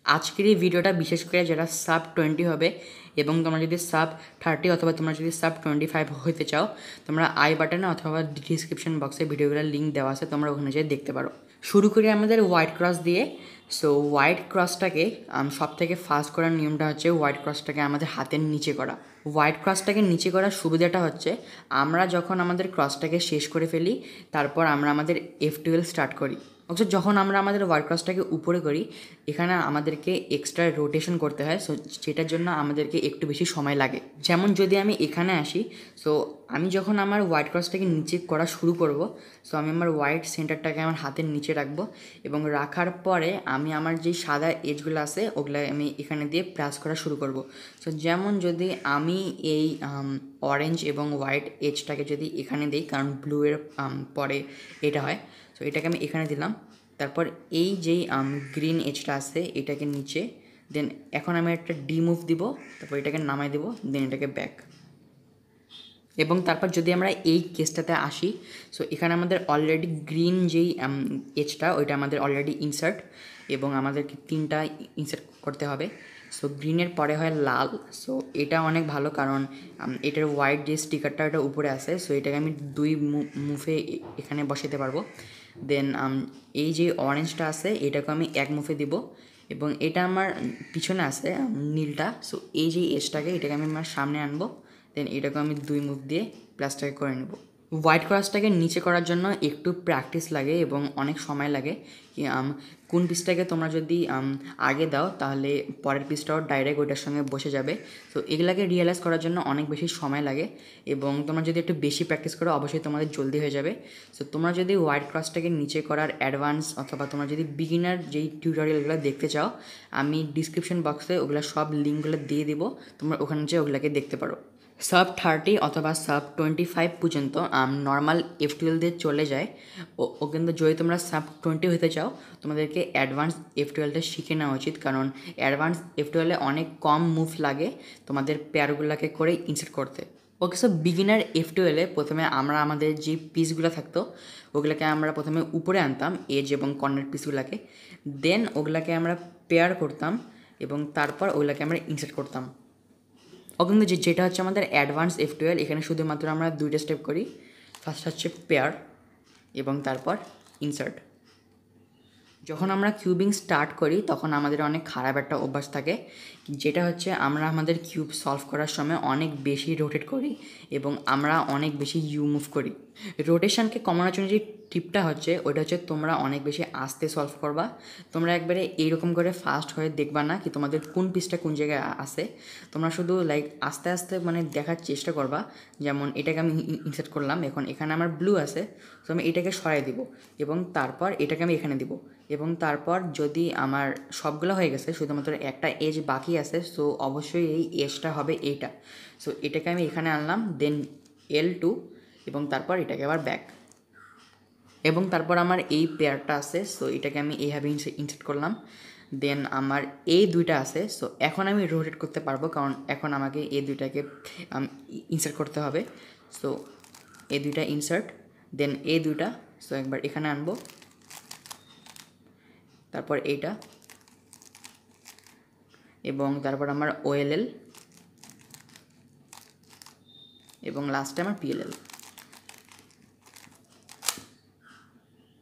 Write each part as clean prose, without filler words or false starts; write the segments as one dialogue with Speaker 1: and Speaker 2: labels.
Speaker 1: আজকের এই ভিডিওটা বিশেষ করে যারা সাব 20 হবে এবং তোমরা যদি সাব 30 অথবা তোমরা যদি সাব 25 হতে চাও, তোমরা আই বাটনে অথবা ডিসক্রিপশন বক্সে ভিডিওগুলোর লিঙ্ক দেওয়া আছে, তোমরা ওখানে যেয়ে দেখতে পারো। শুরু করি আমাদের হোয়াইট ক্রস দিয়ে। সো হোয়াইট ক্রসটাকে সব থেকে ফার্স্ট করার নিয়মটা হচ্ছে হোয়াইট ক্রসটাকে আমাদের হাতের নিচে করা। হোয়াইট ক্রসটাকে নিচে করার সুবিধাটা হচ্ছে আমরা যখন আমাদের ক্রসটাকে শেষ করে ফেলি, তারপর আমরা আমাদের F12 স্টার্ট করি। অবশ্য যখন আমরা আমাদের হোয়াইট ক্রসটাকে উপরে করি, এখানে আমাদেরকে এক্সট্রা রোটেশন করতে হয়, সো সেটার জন্য আমাদেরকে একটু বেশি সময় লাগে। যেমন যদি আমি এখানে আসি, সো আমি যখন আমার হোয়াইট ক্রসটাকে নিচে করা শুরু করব, সো আমি আমার হোয়াইট সেন্টারটাকে আমার হাতের নিচে রাখবো এবং রাখার পরে আমি আমার যেই সাদা এজগুলো আছে ওগুলো আমি এখানে দিয়ে প্রেস করা শুরু করব। সো যেমন যদি আমি এই অরেঞ্জ এবং হোয়াইট এজটাকে যদি এখানে দিই, কারণ ব্লু এর পরে এটা হয়, সো এটাকে আমি এখানে দিলাম। তারপর এই যেই গ্রিন এজটা আছে এটাকে নিচে, দেন এখন আমি একটা ডি মুভ দিব, তারপর এটাকে নামাই দেবো, দেন এটাকে ব্যাক। এবং তারপর যদি আমরা এই কেসটাতে আসি, সো এখানে আমাদের অলরেডি গ্রিন যেই এজটা ওইটা আমাদের অলরেডি ইনসার্ট এবং আমাদেরকে 3টা ইনসার্ট করতে হবে। সো গ্রিনের পরে হয় লাল। সো এটা অনেক ভালো, কারণ এটার হোয়াইট যে স্টিকারটা ওটা উপরে আছে, সো এটাকে আমি 2 মুভে এখানে বসাতে পারবো। দেন এই যে অরেঞ্জটা আছে এটাকে আমি 1 মুভে দিব এবং এটা আমার পিছনে আছে নীলটা। সো এই যে এজটাকে এটাকে আমি আমার সামনে আনবো, দেন এটাকে আমি 2 মুভ দিয়ে প্লাসটাকে করে নেব। হোয়াইট ক্রসটাকে নিচে করার জন্য একটু প্র্যাকটিস লাগে এবং অনেক সময় লাগে। কোন পিসটাকে তোমরা যদি আগে দাও তাহলে পরের পিসটাও ডাইরেক্ট ওইটার সঙ্গে বসে যাবে। তো এগুলাকে রিয়েলাইজ করার জন্য অনেক বেশি সময় লাগে এবং তোমরা যদি একটু বেশি প্র্যাকটিস করো অবশ্যই তোমাদের জলদি হয়ে যাবে। সো তোমরা যদি হোয়াইট ক্রসটাকে নিচে করার অ্যাডভান্স অথবা তোমরা যদি বিগিনার যেই টিউটোরিয়ালগুলো দেখতে চাও, আমি ডিসক্রিপশন বক্সে ওগুলো সব লিঙ্কগুলো দিয়ে দিব, তোমরা ওখানে যেয়ে ওগুলোকে দেখতে পারো। সাব 30 অথবা সাব 25 পর্যন্ত নর্মাল F12 দিয়ে চলে যায়। ও কিন্তু যদি তোমরা সাব 20 হতে চাও, তোমাদেরকে অ্যাডভান্স F12টা শিখে নেওয়া উচিত, কারণ অ্যাডভান্স F12-এ অনেক কম মুভ লাগে তোমাদের পেয়ারগুলোকে করে ইনসার্ট করতে। ওকে, সো বিগিনার F12-এ প্রথমে আমরা আমাদের যে পিসগুলো থাকতো ওগুলোকে আমরা প্রথমে উপরে আনতাম, এজ এবং কর্নার পিসগুলোকে, দেন ওগুলোকে আমরা পেয়ার করতাম এবং তারপর ওগুলোকে আমরা ইনসার্ট করতাম। কিন্তু যেটা হচ্ছে আমাদের অ্যাডভান্স F12, এখানে শুধুমাত্র আমরা 2টা স্টেপ করি। ফার্স্ট হচ্ছে পেয়ার এবং তারপর ইনসার্ট। যখন আমরা কিউবিং স্টার্ট করি তখন আমাদের অনেক খারাপ একটা অভ্যাস থাকে, যেটা হচ্ছে আমরা আমাদের কিউব সলভ করার সময় অনেক বেশি রোটেট করি এবং আমরা অনেক বেশি ইউ মুভ করি। রোটেশনকে কমানোর জন্য যে টিপটা হচ্ছে ওইটা হচ্ছে তোমরা অনেক বেশি আস্তে সলভ করবা। তোমরা একবারে এইরকম করে ফাস্ট হয়ে দেখবা না কি তোমাদের কোন পিসটা কোন জায়গায় আছে, তোমরা শুধু লাইক আস্তে আস্তে মানে দেখার চেষ্টা করবা। যেমন এটাকে আমি ইনসার্ট করলাম, এখন এখানে আমার ব্লু আছে, তো আমি এটাকে সরাই দিব এবং তারপর এটাকে আমি এখানে দিব এবং তারপর যদি আমার সবগুলো হয়ে গেছে, শুধুমাত্র একটা এজ বাকি আছে, সো অবশ্যই এই এজটা হবে এইটা। সো এটাকে আমি এখানে আনলাম, দেন L2 এবং তারপর এটাকে আবার ব্যাক এবং তারপর আমার এই পেয়ারটা আছে, সো এটাকে আমি এইভাবে ইনসার্ট করলাম। দেন আমার এই 2টা আছে, সো এখন আমি রোটেট করতে পারবো, কারণ এখন আমাকে এই 2টাকে ইনসার্ট করতে হবে। সো এই 2টা ইনসার্ট, দেন এই 2টা, সো একবার এখানে আনবো, তারপর এইটা এবং তারপর আমার OLL এবং লাস্টে আমার PLL।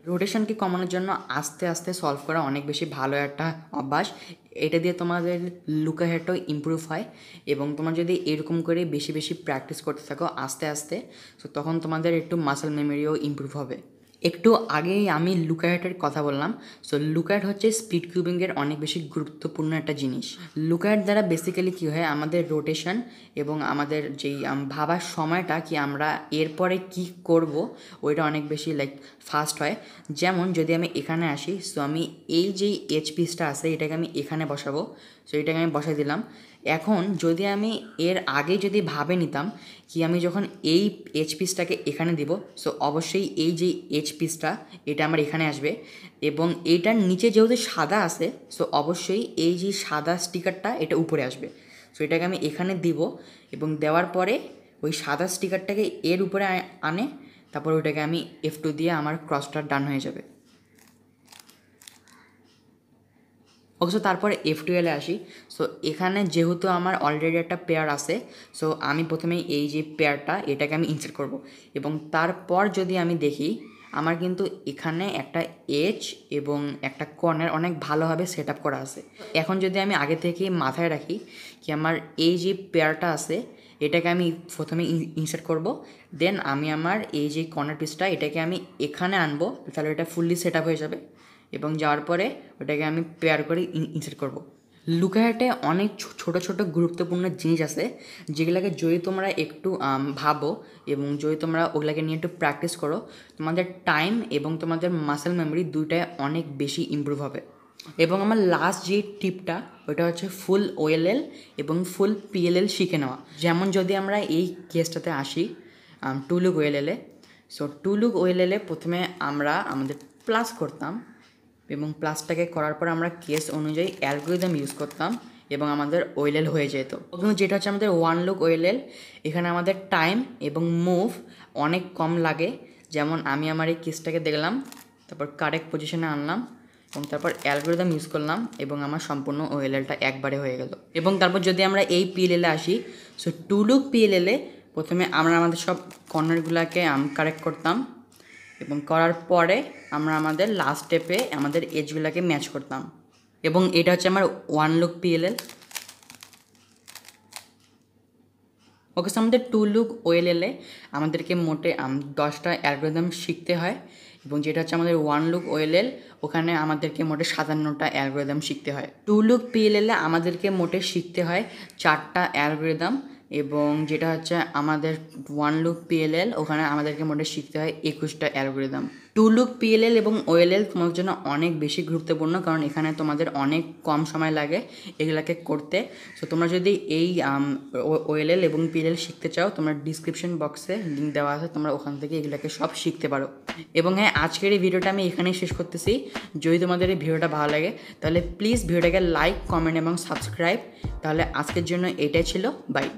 Speaker 1: রোটেশনকে কমানোর জন্য আস্তে আস্তে সলভ করা অনেক বেশি ভালো একটা অভ্যাস। এটা দিয়ে তোমাদের লুকাহেডটাও ইমপ্রুভ হয় এবং তোমরা যদি এরকম করে বেশি বেশি প্র্যাকটিস করতে থাকো আস্তে আস্তে, তো তখন তোমাদের একটু মাসল মেমোরিও ইমপ্রুভ হবে। একটু আগেই আমি লুকাহেডের কথা বললাম। সো লুকাহেড হচ্ছে স্পিড কিউবিংয়ের অনেক বেশি গুরুত্বপূর্ণ একটা জিনিস। লুকাহেড দ্বারা বেসিক্যালি কী হয়, আমাদের রোটেশন এবং আমাদের যেই ভাবার সময়টা কি আমরা এরপরে কি করব ওইটা অনেক বেশি লাইক ফাস্ট হয়। যেমন যদি আমি এখানে আসি, সো আমি এই যেই এইচ পিসটা আছে এটাকে আমি এখানে বসাবো, সো এটাকে আমি বসাই দিলাম। এখন যদি আমি এর আগে যদি ভাবে নিতাম কি আমি যখন এই এইচ পিসটাকে এখানে দিব, সো অবশ্যই এই যে এইচ পিসটা এটা আমার এখানে আসবে এবং এইটার নিচে যেহেতু সাদা আছে, সো অবশ্যই এই যে সাদা স্টিকারটা এটা উপরে আসবে। সো এটাকে আমি এখানে দিব এবং দেওয়ার পরে ওই সাদা স্টিকারটাকে এর উপরে আনে, তারপর ওইটাকে আমি F2 দিয়ে আমার ক্রসটা ডান হয়ে যাবে। ওকে, সো তারপরে F12-এ আসি। সো এখানে যেহেতু আমার অলরেডি একটা পেয়ার আছে, সো আমি প্রথমে এই যে পেয়ারটা এটাকে আমি ইনসার্ট করব, এবং তারপর যদি আমি দেখি আমার কিন্তু এখানে একটা এজ এবং একটা কর্নার অনেক ভালোভাবে সেট আপ করা আছে। এখন যদি আমি আগে থেকে মাথায় রাখি কি আমার এই যে পেয়ারটা আছে এটাকে আমি প্রথমে ইনসার্ট করব, দেন আমি আমার এই যে কর্নার পিসটা এটাকে আমি এখানে আনবো, তাহলে এটা ফুললি সেট আপ হয়ে যাবে, এবং যাওয়ার পরে ওটাকে আমি পেয়ার করে ইনসার্ট করব। লুকাহেটে অনেক ছোট ছোট গুরুত্বপূর্ণ জিনিস আছে যেগুলোকে যদি তোমরা একটু ভাবো এবং যদি তোমরা ওগুলোকে নিয়ে একটু প্র্যাকটিস করো, তোমাদের টাইম এবং তোমাদের মাসেল মেমোরি দুইটাই অনেক বেশি ইমপ্রুভ হবে। এবং আমার লাস্ট যে টিপটা ওটা হচ্ছে ফুল ওএলএল এবং ফুল পিএলএল শিখে নেওয়া। যেমন যদি আমরা এই কেসটাতে আসি টু লুক ওএলএলে, সো টু লুক ওএলএলে প্রথমে আমরা আমাদের প্লাস করতাম এবং প্লাসটাকে করার পর আমরা কেস অনুযায়ী অ্যালগরিদম ইউজ করতাম এবং আমাদের ওএলএল হয়ে যেত। কিন্তু যেটা হচ্ছে আমাদের ওয়ান লুক ওএলএল, এখানে আমাদের টাইম এবং মুভ অনেক কম লাগে। যেমন আমি আমার এই কেসটাকে দেখলাম, তারপর কারেক্ট পজিশনে আনলাম এবং তারপর অ্যালগরিদম ইউজ করলাম এবং আমার সম্পূর্ণ ওএলএলটা একবারে হয়ে গেল। এবং তারপর যদি আমরা এই পিএলএলে আসি, সো টু লুক পিএলএলে প্রথমে আমরা আমাদের সব কর্নারগুলোকে কারেক্ট করতাম এবং করার পরে আমরা আমাদের লাস্ট স্টেপে আমাদের এজগুলোকে ম্যাচ করতাম, এবং এটা হচ্ছে আমার ওয়ান লুক পিএলএল। ওকে, আমাদের টু লুক ওএলএলে আমাদেরকে মোটে 10টা অ্যালগরিদম শিখতে হয়, এবং যেটা হচ্ছে আমাদের ওয়ান লুক ওএলএল ওখানে আমাদেরকে মোটে 57টা অ্যালগরিদম শিখতে হয়। টু লুক পিএলএলে আমাদেরকে মোটে শিখতে হয় 4টা অ্যালগরিদম, এবং যেটা হচ্ছে আমাদের ওয়ান লুক পিএলএল ওখানে আমাদেরকে মোটে শিখতে হয় 21টা অ্যালগরিদম। টু লুক পিএলএল এবং ওএলএল তোমাদের জন্য অনেক বেশি গুরুত্বপূর্ণ, কারণ এখানে তোমাদের অনেক কম সময় লাগে এগুলাকে করতে। সো তোমরা যদি এই ওএলএল এবং পিএলএল শিখতে চাও, তোমরা ডিসক্রিপশন বক্সে লিঙ্ক দেওয়া আছে, তোমরা ওখান থেকে এগুলাকে সব শিখতে পারো। এবং হ্যাঁ, আজকের এই ভিডিওটা আমি এখানেই শেষ করতেছি। যদি তোমাদের এই ভিডিওটা ভালো লাগে তাহলে প্লিজ ভিডিওটাকে লাইক, কমেন্ট এবং সাবস্ক্রাইব। তাহলে আজকের জন্য এটাই ছিল, বাই।